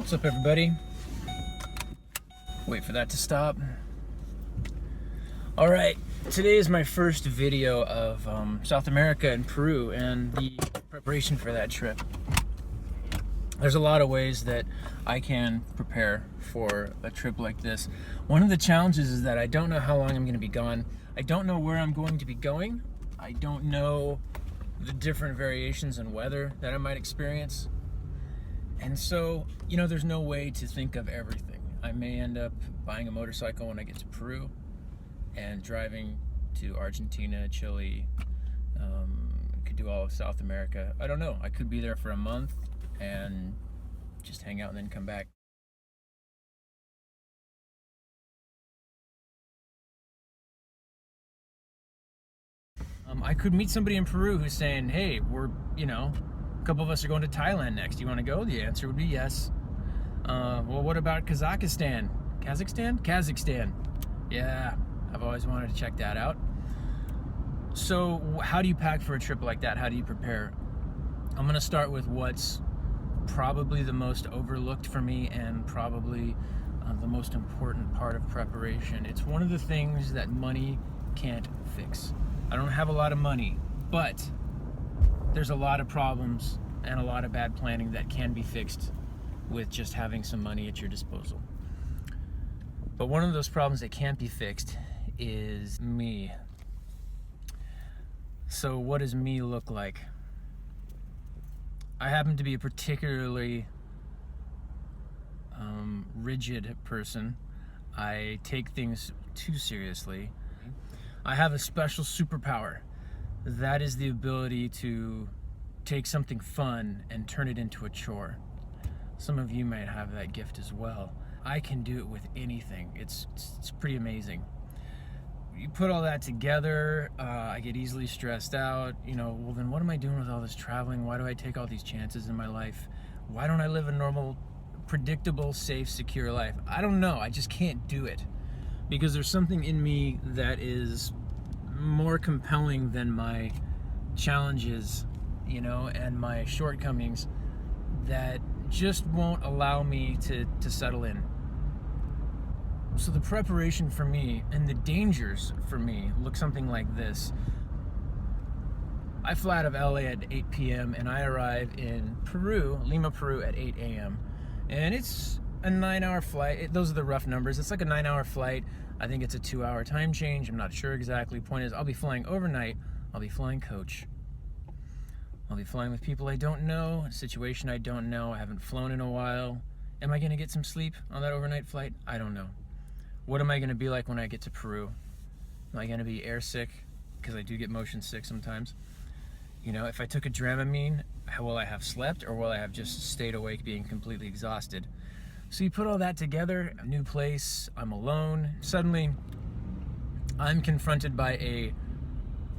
What's up, everybody? Wait for that to stop. All right, today is my first video of South America and Peru and the preparation for that trip. There's a lot of ways that I can prepare for a trip like this. One of the challenges is that I don't know how long I'm going to be gone. I don't know where I'm going to be going. I don't know the different variations in weather that I might experience. And so, there's no way to think of everything. I may end up buying a motorcycle when I get to Peru and driving to Argentina, Chile, could do all of South America. I don't know. I could be there for a month and just hang out and then come back. I could meet somebody in Peru who's saying, hey, we're, a couple of us are going to Thailand next. Do you want to go? The answer would be yes. Well, what about Kazakhstan? Kazakhstan. Yeah, I've always wanted to check that out. So how do you pack for a trip like that? How do you prepare? I'm going to start with what's probably the most overlooked for me and probably the most important part of preparation. It's one of the things that money can't fix. I don't have a lot of money, but there's a lot of problems and a lot of bad planning that can be fixed with just having some money at your disposal. But one of those problems that can't be fixed is me. So what does me look like? I happen to be a particularly rigid person. I take things too seriously. I have a special superpower. That is the ability to take something fun and turn it into a chore. Some of you might have that gift as well. I can do it with anything. It's pretty amazing. You put all that together, I get easily stressed out. Well, then what am I doing with all this traveling? Why do I take all these chances in my life? Why don't I live a normal, predictable, safe, secure life? I don't know. I just can't do it. Because there's something in me that is more compelling than my challenges, and my shortcomings that just won't allow me to settle in. So the preparation for me and the dangers for me look something like this. I fly out of LA at 8 p.m. and I arrive in Lima, Peru at 8 a.m. And it's a 9-hour flight. Those are the rough numbers. It's like a 9-hour flight. I think it's a 2-hour time change. I'm not sure exactly. Point is, I'll be flying overnight. I'll be flying coach. I'll be flying with people I don't know, a situation I don't know. I haven't flown in a while. Am I going to get some sleep on that overnight flight? I don't know. What am I going to be like when I get to Peru? Am I going to be airsick? Because I do get motion sick sometimes. If I took a Dramamine, will I have slept or will I have just stayed awake being completely exhausted? So you put all that together, a new place, I'm alone. Suddenly, I'm confronted by a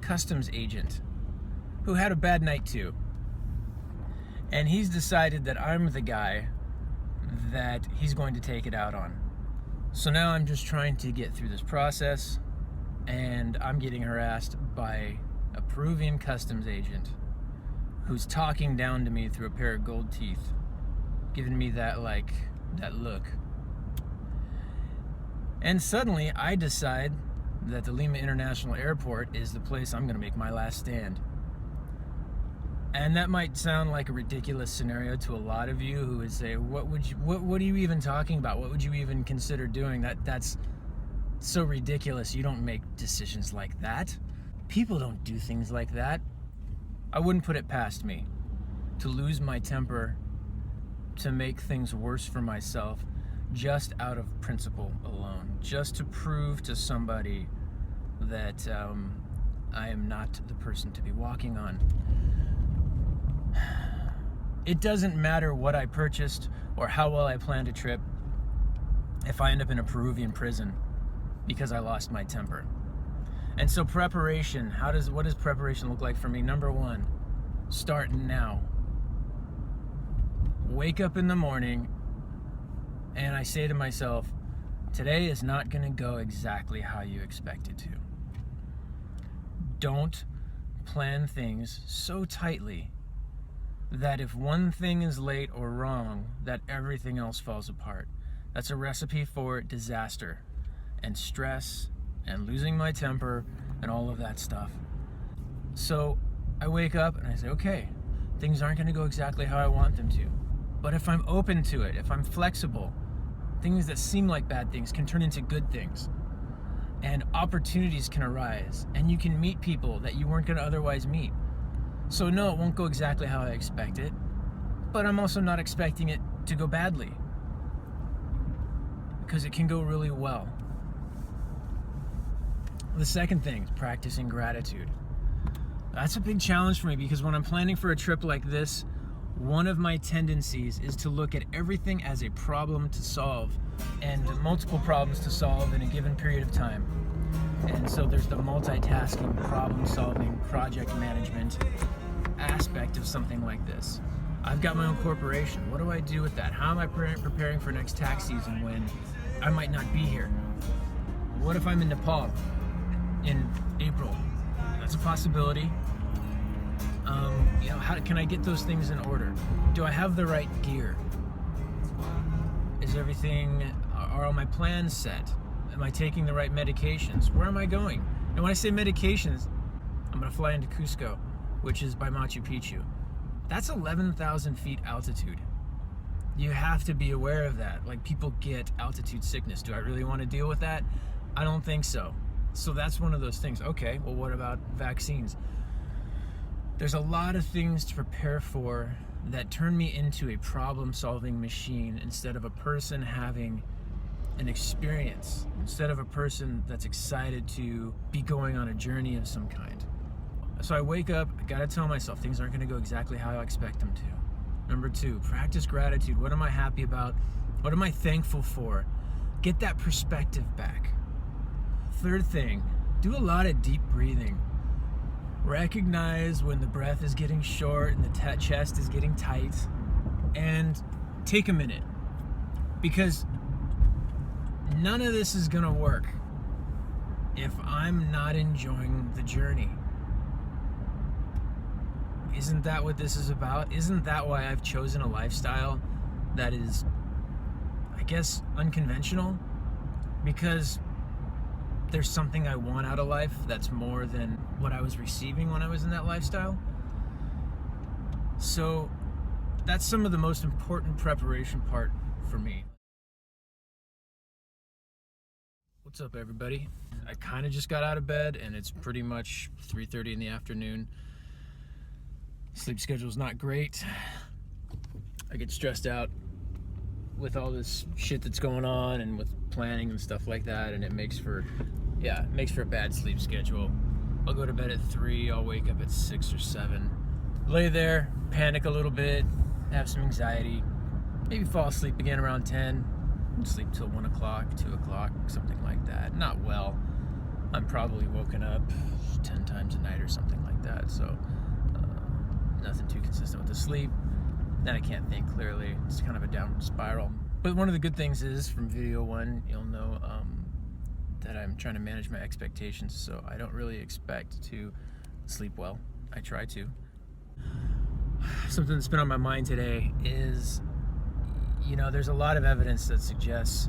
customs agent who had a bad night too. And he's decided that I'm the guy that he's going to take it out on. So now I'm just trying to get through this process, and I'm getting harassed by a Peruvian customs agent who's talking down to me through a pair of gold teeth, giving me that look. And suddenly I decide that the Lima International Airport is the place I'm going to make my last stand. And that might sound like a ridiculous scenario to a lot of you who would say, what are you even talking about? What would you even consider doing? That's so ridiculous. You don't make decisions like that. People don't do things like that. I wouldn't put it past me to lose my temper, to make things worse for myself, just out of principle alone, just to prove to somebody that I am not the person to be walking on. It doesn't matter what I purchased or how well I planned a trip if I end up in a Peruvian prison because I lost my temper. And so preparation, what does preparation look like for me? Number one, start now. Wake up in the morning and I say to myself, today is not going to go exactly how you expect it to. Don't plan things so tightly that if one thing is late or wrong, that everything else falls apart. That's a recipe for disaster and stress and losing my temper and all of that stuff. So I wake up and I say, okay, things aren't going to go exactly how I want them to. But if I'm open to it, if I'm flexible, things that seem like bad things can turn into good things. And opportunities can arise. And you can meet people that you weren't going to otherwise meet. So no, it won't go exactly how I expect it. But I'm also not expecting it to go badly. Because it can go really well. The second thing is practicing gratitude. That's a big challenge for me because when I'm planning for a trip like this, one of my tendencies is to look at everything as a problem to solve and multiple problems to solve in a given period of time. And so there's the multitasking, problem solving, project management aspect of something like this. I've got my own corporation. What do I do with that? How am I preparing for next tax season when I might not be here? What if I'm in Nepal in April? That's a possibility. How can I get those things in order? Do I have the right gear? Are all my plans set? Am I taking the right medications? Where am I going? And when I say medications, I'm gonna fly into Cusco, which is by Machu Picchu. That's 11,000 feet altitude. You have to be aware of that. Like, people get altitude sickness. Do I really want to deal with that? I don't think so. So that's one of those things. Okay, well, what about vaccines? There's a lot of things to prepare for that turn me into a problem-solving machine instead of a person having an experience, instead of a person that's excited to be going on a journey of some kind. So I wake up, I gotta tell myself things aren't gonna go exactly how I expect them to. Number 2, practice gratitude. What am I happy about? What am I thankful for? Get that perspective back. Third thing, do a lot of deep breathing. Recognize when the breath is getting short and the chest is getting tight, and take a minute, because none of this is gonna work if I'm not enjoying the journey. Isn't that what this is about? Isn't that why I've chosen a lifestyle that is, I guess, unconventional? Because there's something I want out of life that's more than what I was receiving when I was in that lifestyle. So that's some of the most important preparation part for me. What's up, everybody? I kind of just got out of bed and it's pretty much 3:30 in the afternoon. Sleep schedule's not great. I get stressed out with all this shit that's going on and with planning and stuff like that, and it makes for a bad sleep schedule. I'll go to bed at 3, I'll wake up at 6 or 7, lay there, panic a little bit, have some anxiety, maybe fall asleep again around 10, sleep till 1 o'clock, 2 o'clock, something like that. Not well. I'm probably woken up 10 times a night or something like that, so nothing too consistent with the sleep. Then I can't think clearly. It's kind of a downward spiral. But one of the good things is, from video 1, you'll know that I'm trying to manage my expectations, so I don't really expect to sleep well. I try to. Something that's been on my mind today is, there's a lot of evidence that suggests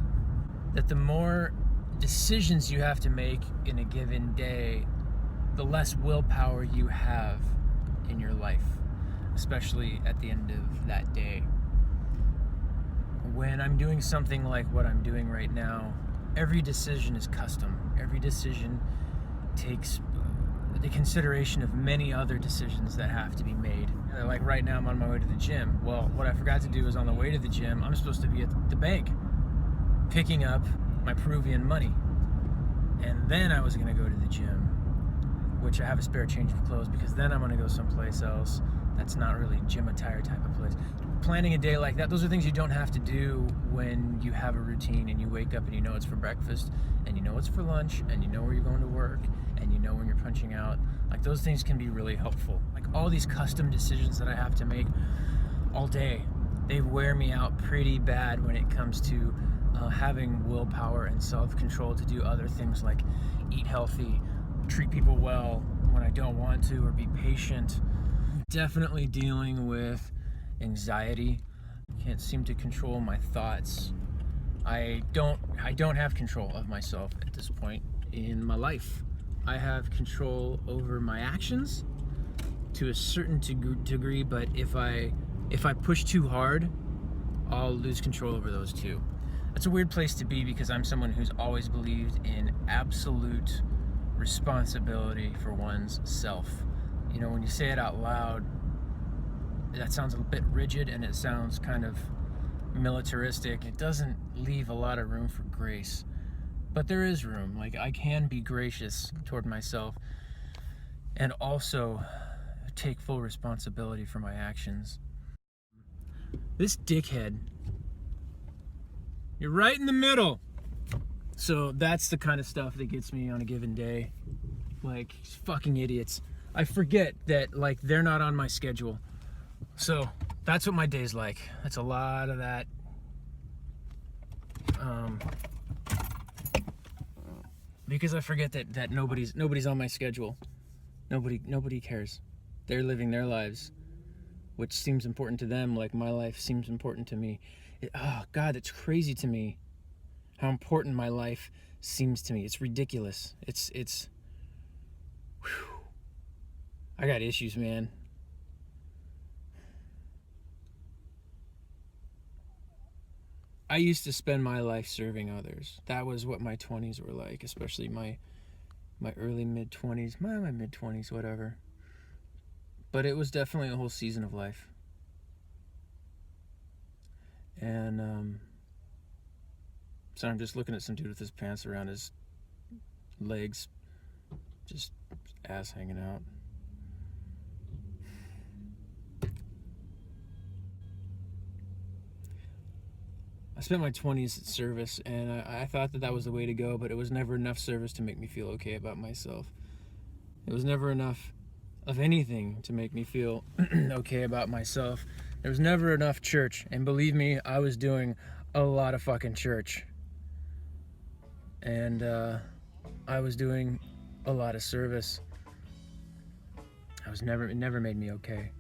that the more decisions you have to make in a given day, the less willpower you have in your life, especially at the end of that day. When I'm doing something like what I'm doing right now, every decision is custom. Every decision takes the consideration of many other decisions that have to be made. Like right now, I'm on my way to the gym. Well, what I forgot to do is, on the way to the gym, I'm supposed to be at the bank picking up my Peruvian money. And then I was gonna go to the gym, which I have a spare change of clothes, because then I'm gonna go someplace else that's not really gym attire type of place. Planning a day like that, those are things you don't have to do when you have a routine and you wake up and you know it's for breakfast and you know it's for lunch and you know where you're going to work and you know when you're punching out. Like, those things can be really helpful. Like, all these custom decisions that I have to make all day, they wear me out pretty bad when it comes to having willpower and self-control to do other things like eat healthy, treat people well when I don't want to, or be patient. Definitely dealing with anxiety. Can't seem to control my thoughts. I don't have control of myself at this point in my life. I have control over my actions to a certain degree, but if I push too hard, I'll lose control over those too. That's a weird place to be because I'm someone who's always believed in absolute responsibility for one's self. You know, when you say it out loud, that sounds a bit rigid and it sounds kind of militaristic. It doesn't leave a lot of room for grace. But there is room. Like, I can be gracious toward myself and also take full responsibility for my actions. This dickhead, you're right in the middle. So that's the kind of stuff that gets me on a given day. Like, fucking idiots. I forget that, like, they're not on my schedule. So that's what my day's like. That's a lot of that. Because I forget that nobody's on my schedule. Nobody cares. They're living their lives, which seems important to them, like my life seems important to me. Oh God, it's crazy to me how important my life seems to me. It's ridiculous. It's whew. I got issues, man. I used to spend my life serving others. That was what my 20s were like, especially my early mid-20s, my mid-20s, whatever. But it was definitely a whole season of life. And so I'm just looking at some dude with his pants around his legs, just ass hanging out. I spent my 20s at service, and I thought that was the way to go, but it was never enough service to make me feel okay about myself. It was never enough of anything to make me feel okay about myself. There was never enough church, and believe me, I was doing a lot of fucking church. And I was doing a lot of service. It never made me okay.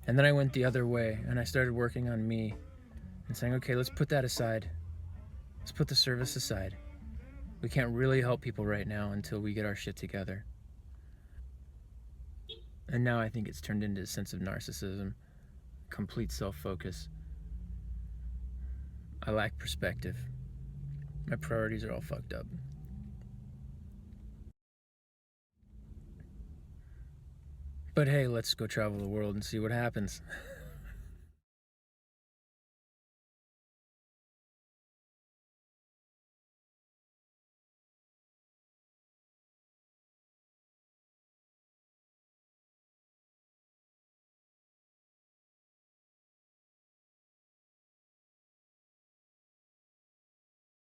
And then I went the other way, and I started working on me and saying, okay, let's put that aside. Let's put the service aside. We can't really help people right now until we get our shit together. And now I think it's turned into a sense of narcissism, complete self-focus. I lack perspective. My priorities are all fucked up. But hey, let's go travel the world and see what happens.